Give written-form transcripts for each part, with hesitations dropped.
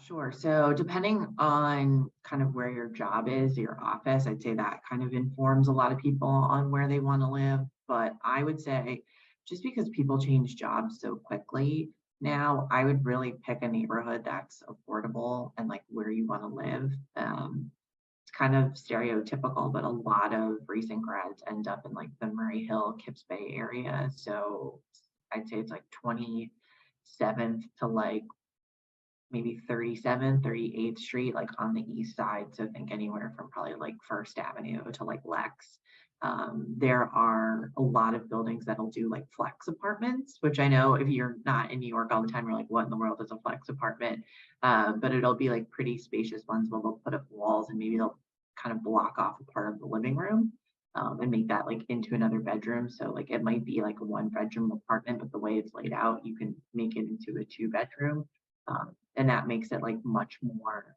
sure. So depending on kind of where your job is, your office, I'd say that kind of informs a lot of people on where they want to live. But I would say just because people change jobs so quickly now, I would really pick a neighborhood that's affordable and like where you want to live. It's kind of stereotypical, but a lot of recent grads end up in like the Murray Hill, Kips Bay area. So I'd say it's like 27th to like maybe 37th, 38th Street, like on the east side. So think anywhere from probably like First Avenue to like Lex. There are a lot of buildings that'll do like flex apartments, which I know if you're not in New York all the time, you're like, what in the world is a flex apartment? But it'll be like pretty spacious ones where they'll put up walls and maybe they'll kind of block off a part of the living room. And make that like into another bedroom. So like it might be like a 1 bedroom apartment, but the way it's laid out, you can make it into a 2 bedroom. And that makes it like much more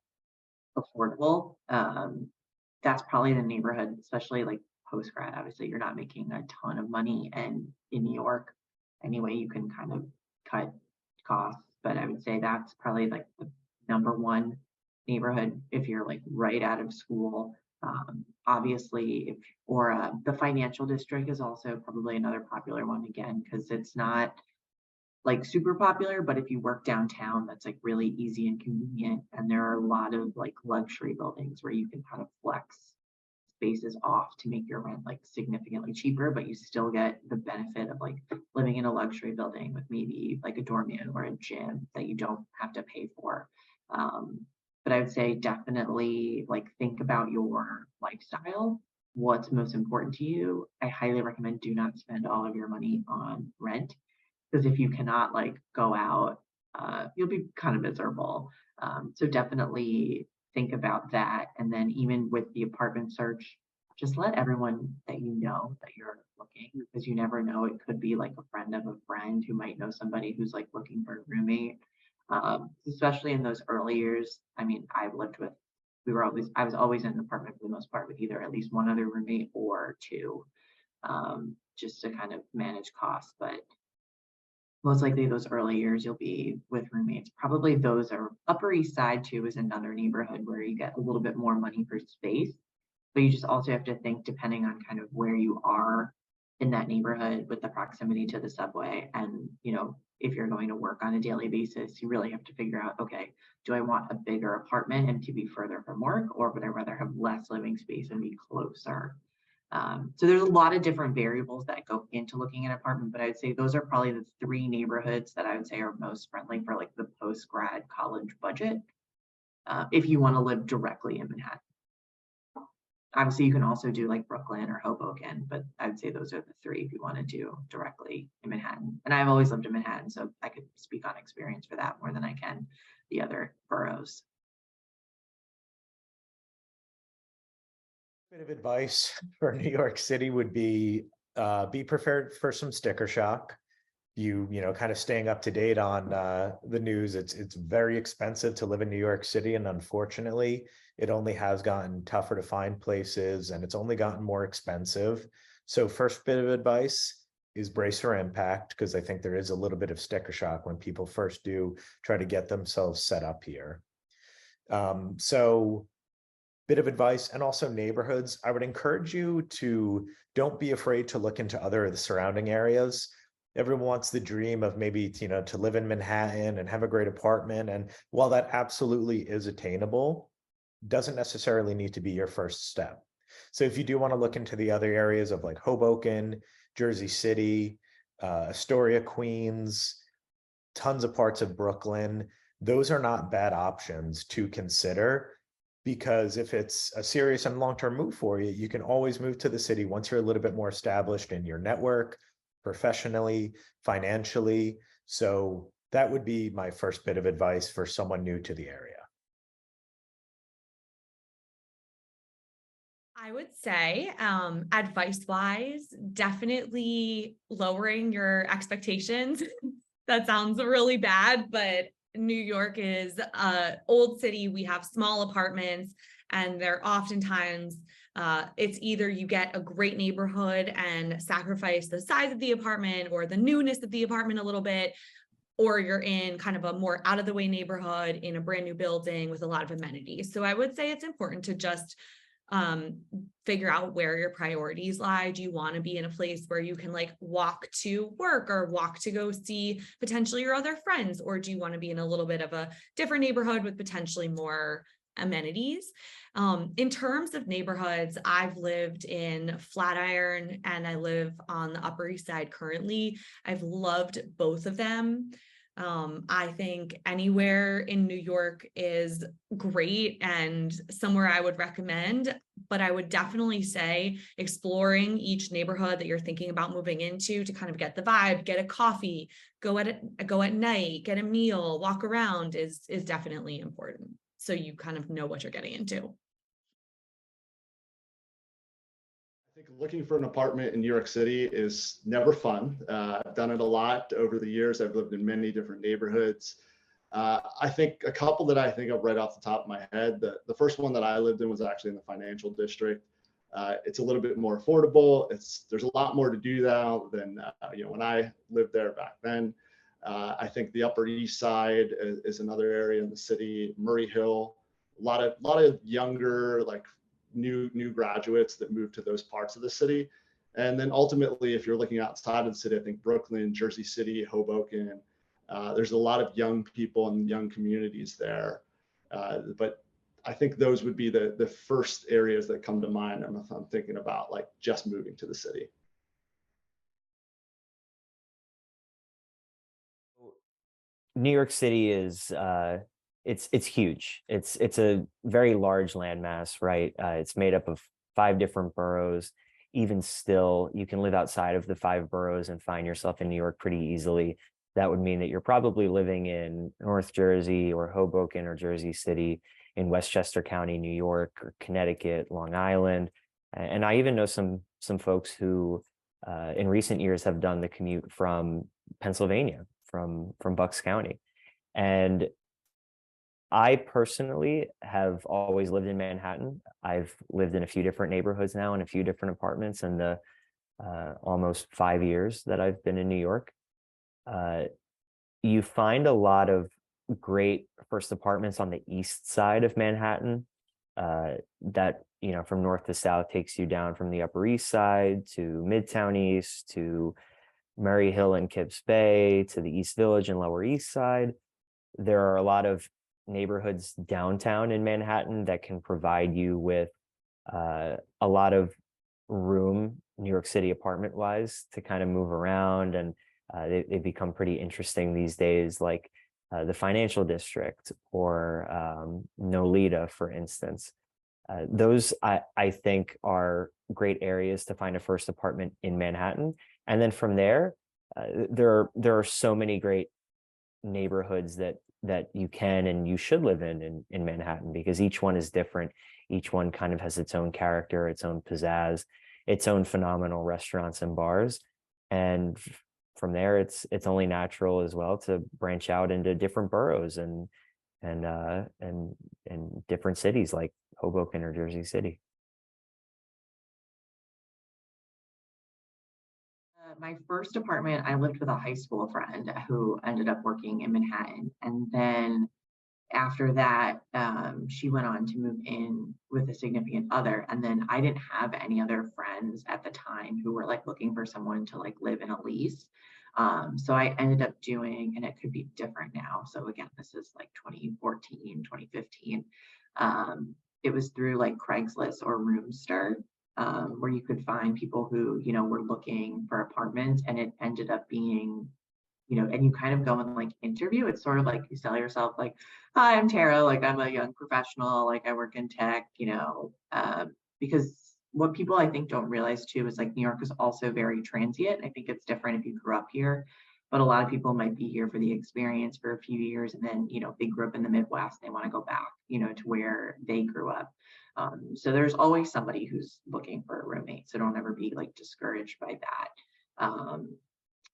affordable. That's probably the neighborhood, especially like post grad. Obviously, you're not making a ton of money, and in New York, anyway, you can kind of cut costs. But I would say that's probably like the number one neighborhood if you're like right out of school. Obviously, if or the financial district is also probably another popular one again because it's not like super popular, but if you work downtown, that's like really easy and convenient. And there are a lot of like luxury buildings where you can kind of flex spaces off to make your rent like significantly cheaper, but you still get the benefit of like living in a luxury building with maybe like a doorman or a gym that you don't have to pay for. But I would say definitely like think about your lifestyle. What's most important to you? I highly recommend do not spend all of your money on rent because if you cannot like go out, you'll be kind of miserable. So definitely think about that. And then even with the apartment search, just let everyone that you know that you're looking because you never know. It could be like a friend of a friend who might know somebody who's like looking for a roommate. Especially in those early years. I mean, I was always in an apartment for the most part with either at least one other roommate or two, just to kind of manage costs. But most likely those early years you'll be with roommates. Probably those are Upper East Side too is another neighborhood where you get a little bit more money for space, but you just also have to think depending on kind of where you are in that neighborhood with the proximity to the subway and if you're going to work on a daily basis, you really have to figure out, okay, do I want a bigger apartment and to be further from work, or would I rather have less living space and be closer? So there's a lot of different variables that go into looking at an apartment, but I'd say those are probably the three neighborhoods that I would say are most friendly for like the post-grad college budget, if you want to live directly in Manhattan. Obviously, you can also do like Brooklyn or Hoboken, but I'd say those are the three if you want to do directly in Manhattan. And I've always lived in Manhattan, so I could speak on experience for that more than I can the other boroughs. Bit of advice for New York City would be prepared for some sticker shock. You know, kind of staying up to date on the news. It's very expensive to live in New York City, and unfortunately, it only has gotten tougher to find places, and it's only gotten more expensive. So first bit of advice is brace for impact, because I think there is a little bit of sticker shock when people first do try to get themselves set up here. So bit of advice, and also neighborhoods. I would encourage you to don't be afraid to look into other the surrounding areas. Everyone wants the dream of maybe, to live in Manhattan and have a great apartment. And while that absolutely is attainable, doesn't necessarily need to be your first step. So if you do want to look into the other areas of like Hoboken, Jersey City, Astoria, Queens, tons of parts of Brooklyn, those are not bad options to consider. Because if it's a serious and long-term move for you, you can always move to the city once you're a little bit more established in your network, professionally, financially. So that would be my first bit of advice for someone new to the area. I would say, advice-wise, definitely lowering your expectations. That sounds really bad, but New York is an old city. We have small apartments, and they're oftentimes, it's either you get a great neighborhood and sacrifice the size of the apartment or the newness of the apartment a little bit, or you're in kind of a more out of the way neighborhood in a brand new building with a lot of amenities. So I would say it's important to just figure out where your priorities lie. Do you want to be in a place where you can like walk to work or walk to go see potentially your other friends? Or do you want to be in a little bit of a different neighborhood with potentially more amenities? In terms of neighborhoods, I've lived in Flatiron and I live on the Upper East Side currently. I've loved both of them. I think anywhere in New York is great and somewhere I would recommend, but I would definitely say exploring each neighborhood that you're thinking about moving into to kind of get the vibe, get a coffee, go at night, get a meal, walk around is definitely important. So you kind of know what you're getting into. I think looking for an apartment in New York City is never fun. I've done it a lot over the years. I've lived in many different neighborhoods. I think a couple that I think of right off the top of my head, the first one that I lived in was actually in the financial district. It's a little bit more affordable. There's a lot more to do now than when I lived there back then. I think the Upper East Side is another area in the city. Murray Hill, a lot of younger, like new graduates that move to those parts of the city. And then ultimately, if you're looking outside of the city, I think Brooklyn, Jersey City, Hoboken, there's a lot of young people and young communities there. But I think those would be the first areas that come to mind if I'm thinking about like just moving to the city. New York City is it's huge. It's a very large landmass, right? It's made up of 5 different boroughs. Even still, you can live outside of the 5 boroughs and find yourself in New York pretty easily. That would mean that you're probably living in North Jersey or Hoboken or Jersey City, in Westchester County, New York, or Connecticut, Long Island. And I even know some folks who in recent years have done the commute from Pennsylvania, from Bucks County. And I personally have always lived in Manhattan. I've lived in a few different neighborhoods now and a few different apartments in the almost 5 years that I've been in New York. You find a lot of great first apartments on the east side of Manhattan that, from north to south takes you down from the Upper East Side to Midtown East to Murray Hill and Kips Bay to the East Village and Lower East Side. There are a lot of neighborhoods downtown in Manhattan that can provide you with a lot of room, New York City apartment wise, to kind of move around. And they become pretty interesting these days, like the Financial District or Nolita, for instance. Those I think are great areas to find a first apartment in Manhattan. And then from there, there are so many great neighborhoods that you can and you should live in Manhattan, because each one is different. Each one kind of has its own character, its own pizzazz, its own phenomenal restaurants and bars. And from there, it's only natural as well to branch out into different boroughs and different cities like Hoboken or Jersey City. My first apartment, I lived with a high school friend who ended up working in Manhattan. And then after that, she went on to move in with a significant other. And then I didn't have any other friends at the time who were like looking for someone to like live in a lease. So I ended up doing, and it could be different now. So again, this is like 2014, 2015. It was through like Craigslist or Roomster. Where you could find people who, were looking for apartments, and it ended up being, and you kind of go and like interview. It's sort of like you sell yourself like, hi, I'm Tara, like I'm a young professional, like I work in tech, because what people I think don't realize too is like New York is also very transient. I think it's different if you grew up here, but a lot of people might be here for the experience for a few years, and then, they grew up in the Midwest, they want to go back, to where they grew up. So there's always somebody who's looking for a roommate. So don't ever be like discouraged by that.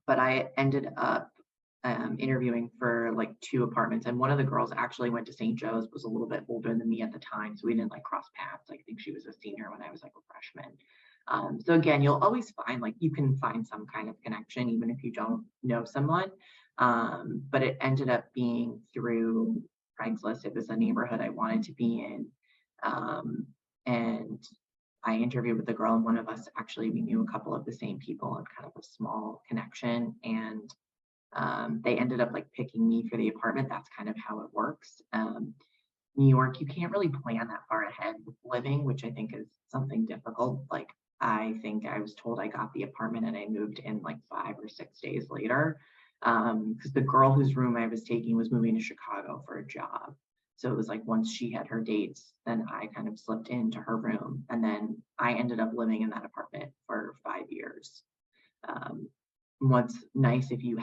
But I ended up interviewing for like 2 apartments, and one of the girls actually went to St. Joe's, was a little bit older than me at the time. So we didn't like cross paths. I think she was a senior when I was like a freshman. So again, you'll always find like you can find some kind of connection, even if you don't know someone. But it ended up being through Craigslist. It was a neighborhood I wanted to be in. And I interviewed with the girl, and one of us actually, we knew a couple of the same people and kind of a small connection. And they ended up like picking me for the apartment. That's kind of how it works. New York, you can't really plan that far ahead with living, which I think is something difficult. Like, I think I was told I got the apartment and I moved in like 5 or 6 days later. Because the girl whose room I was taking was moving to Chicago for a job. So it was like once she had her dates, then I kind of slipped into her room. And then I ended up living in that apartment for 5 years. What's nice if you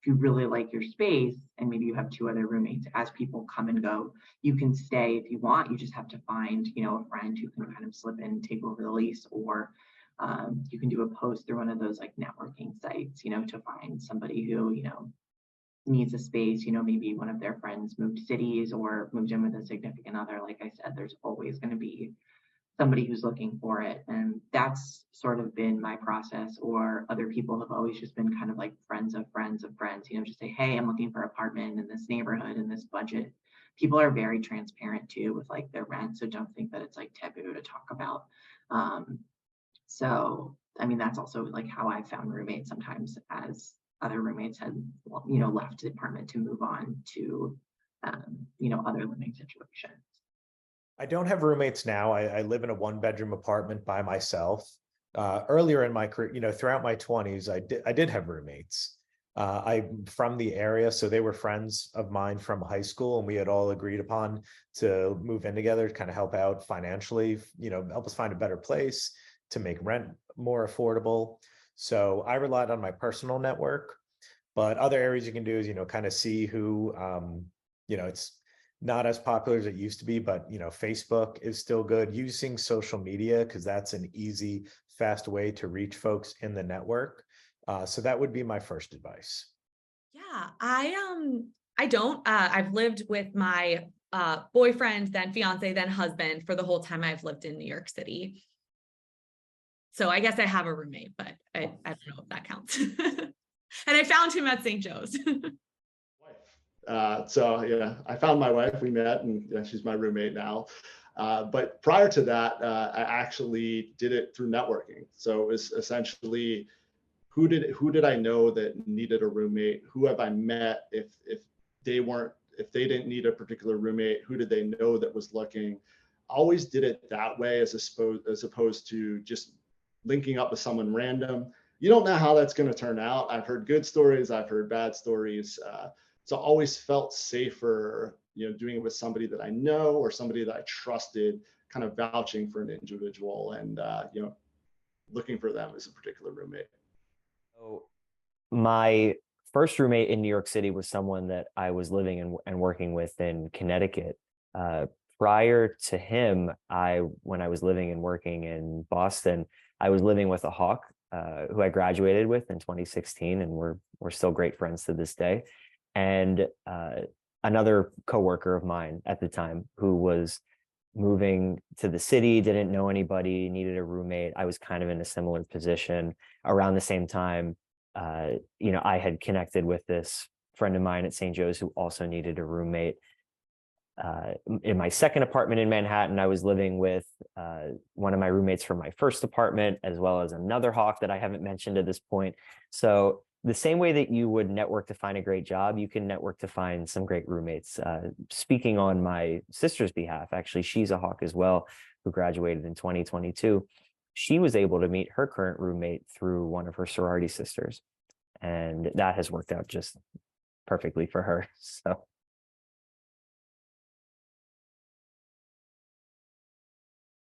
really like your space and maybe you have 2 other roommates, as people come and go, you can stay if you want. You just have to find, a friend who can kind of slip in and take over the lease, or you can do a post through one of those like networking sites, to find somebody who, needs a space. Maybe one of their friends moved cities or moved in with a significant other. Like I said, there's always going to be somebody who's looking for it. And that's sort of been my process. Or other people have always just been kind of like friends of friends of friends, just say, hey, I'm looking for an apartment in this neighborhood in this budget. People are very transparent too with like their rent. So don't think that it's like taboo to talk about. So, I mean, that's also like how I found roommates sometimes, as other roommates had, left the apartment to move on to, other living situations. I don't have roommates now. I live in a 1-bedroom apartment by myself. Earlier in my career, throughout my 20s, I did have roommates. I'm from the area, so they were friends of mine from high school, and we had all agreed upon to move in together to kind of help out financially, help us find a better place, to make rent more affordable. So I relied on my personal network, but other areas you can do is, kind of see who, it's not as popular as it used to be, but, Facebook is still good. Using social media, because that's an easy, fast way to reach folks in the network. So that would be my first advice. Yeah, I don't, I've lived with my boyfriend, then fiance, then husband for the whole time I've lived in New York City. So I guess I have a roommate, but I don't know if that counts. And I found him at St. Joe's. So yeah, I found my wife, we met, and she's my roommate now. But prior to that, I actually did it through networking. So it was essentially, who did I know that needed a roommate? Who have I met? If they didn't need a particular roommate, who did they know that was looking? Always did it that way, as opposed to just linking up with someone random. You don't know how that's going to turn out. I've heard good stories, I've heard bad stories. So I always felt safer, doing it with somebody that I know or somebody that I trusted, kind of vouching for an individual and, looking for them as a particular roommate. So my first roommate in New York City was someone that I was living and working with in Connecticut. Prior to him, when I was living and working in Boston, I was living with a hawk who I graduated with in 2016, and we're still great friends to this day. And another coworker of mine at the time who was moving to the city, didn't know anybody, needed a roommate. I was kind of in a similar position. Around the same time, I had connected with this friend of mine at St. Joe's who also needed a roommate. In my second apartment in Manhattan, I was living with one of my roommates from my first apartment, as well as another hawk that I haven't mentioned at this point. So the same way that you would network to find a great job, you can network to find some great roommates. Speaking on my sister's behalf, actually, she's a hawk as well, who graduated in 2022. She was able to meet her current roommate through one of her sorority sisters, and that has worked out just perfectly for her. So